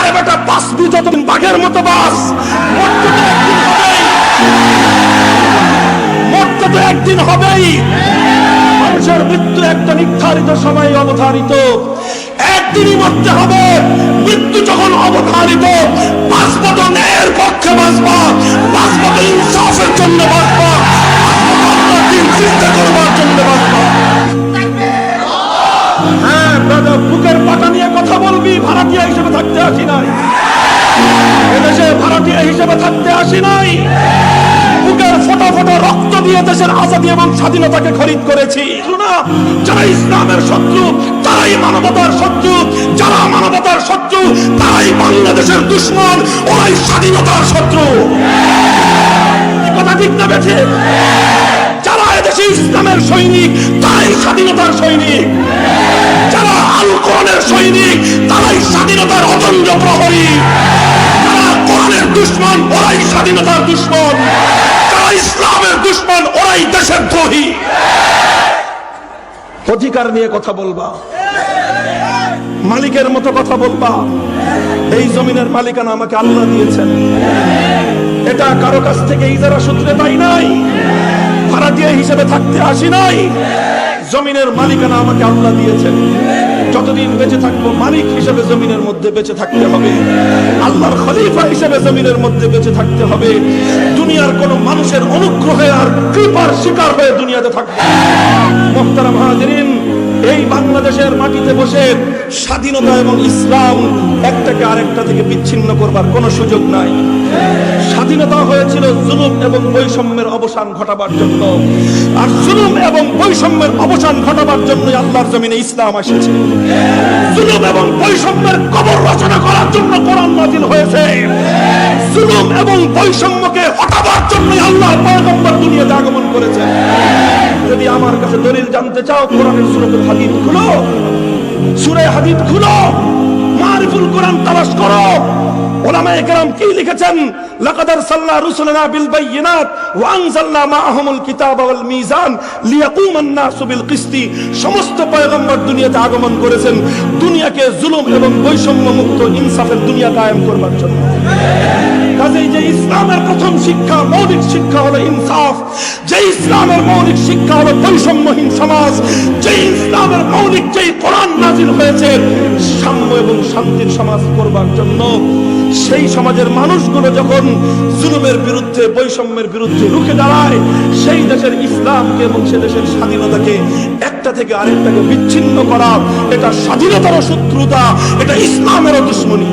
আরে বেটা বাঁচবি যতদিন বাঘের মতো বাস, মরতে তো একদিন হবেই। মানুষের মৃত্যু একটা নির্ধারিত সময়ে অবধারিত, একদিনই মরতে হবে। মৃত্যু যখন অবধারিত, বাঁচবা তো ন্যায়ের পক্ষে বাঁচবা, বাঁচবা তো ইনসাফের জন্য বাঁচবা, দিন চিন্তা করবার জন্য বাঁচবা। হ্যাঁ দাদা, বুকের পাটা নিয়ে কথা বলবি, ভাড়াটিয়া হিসেবে থাকতে আসি নাই এদেশে, ভাড়াটিয়া হিসেবে থাকতে আসি নাই। বুকের ফোটা ফোটা রক্ত দিয়ে দেশের আজাদী এবং স্বাধীনতাকে খরিদ করেছি। যারা ইসলামের শত্রু তারাই মানবতার শত্রু, যারা মানবতার শত্রু তারাই বাংলাদেশের দুশ্মন, ওরাই স্বাধীনতার শত্রু। কথা ঠিক না বেঠে? যারা এদেশে ইসলামের সৈনিক তারাই স্বাধীনতার সৈনিক, যারা আল কোরআনের সৈনিক তারাই স্বাধীনতার অদম্য প্রহরী, যারা কোরআনের দুশ্মন ওরাই স্বাধীনতার দুশ্মন, যারা ইসলামের দুশ্মন ওরাই দেশের দ্রোহী। অধিকার নিয়ে কথা বলবা, মালিকের মতো কথা বলবা। এই জমিনের মালিকানা আমাকে আল্লাহ দিয়েছেন, এটা কারো কাছ থেকে ইজারা সূত্রে পাই নাই, ভাড়াটিয়া হিসেবে থাকতে আসি নাই। জমিনের মালিকানা আমাকে আল্লাহ দিয়েছেন, যতদিন বেঁচে থাকবো মালিক হিসেবে জমিনের মধ্যে বেঁচে থাকতে হবে, আল্লাহর খলিফা হিসেবে জমিনের মধ্যে বেঁচে থাকতে হবে। দুনিয়ার কোন মানুষের অনুগ্রহে আর কৃপার শিকার হয়ে দুনিয়াতে থাকবে। মুহতারাম হাজিরিন, এই বাংলাদেশের মাটিতে বসে স্বাধীনতা এবং ইসলাম একটাকে আরেকটা থেকে বিচ্ছিন্ন করবার কোনো সুযোগ নাই। স্বাধীনতা হয়েছিল জুলুম এবং বৈষম্যের অবসান ঘটাবার জন্য, আর জুলুম এবং বৈষম্যের অবসান ঘটাবার জন্য আল্লাহর জমিনে ইসলাম এসেছে। জুলুম এবং বৈষম্যের কবর রচনা করার জন্য কোরআন নাযিল হয়েছে। জুলুম এবং বৈষম্যকে হটাবার জন্য আল্লাহর পয়গম্বর দুনিয়াতে আগমন করেছেন। যদি আমার কাছে দলিল জানতে চাও, কোরআনের সূরাতুল হাদীদ খুলো, সূরা হাদীদ খুলো, মারিফুল কোরআন তালাশ করো। উলামায়ে কেরাম কি লিখেছেন? লাকাদ আরসালনা রুসুলানা বিল বাইয়িনাত ওয়া আনজালনা মাআহুমুল কিতাবা ওয়াল মিজান লিয়াকুমান নাসু বিল কিসতি। সমস্ত পয়গম্বর দুনিয়াতে আগমন করেছেন দুনিয়াকে জুলুম এবং বৈষম্য মুক্ত ইনসাফের দুনিয়া কায়েম করবার জন্য। কাজেই যে ইসলামের প্রথম শিক্ষা, মৌলিক শিক্ষা হলো ইনসাফ, যে ইসলামের মৌলিক শিক্ষা হলো বৈষম্যহীন সমাজ, যে ইসলামের মৌলিক যেই কোরআন নাযিল হয়েছে সাম্য এবং শান্তির সমাজ করবার জন্য, সেই সমাজের মানুষগুলো যখন জুলুমের বিরুদ্ধে, বৈষম্যের বিরুদ্ধে রুখে দাঁড়ায়, সেই দেশের ইসলামকে এবং সে দেশের স্বাধীনতাকে একটা থেকে আরেকটাকে বিচ্ছিন্ন করা, এটা স্বাধীনতারও শত্রুতা, এটা ইসলামেরও দুশ্মনী।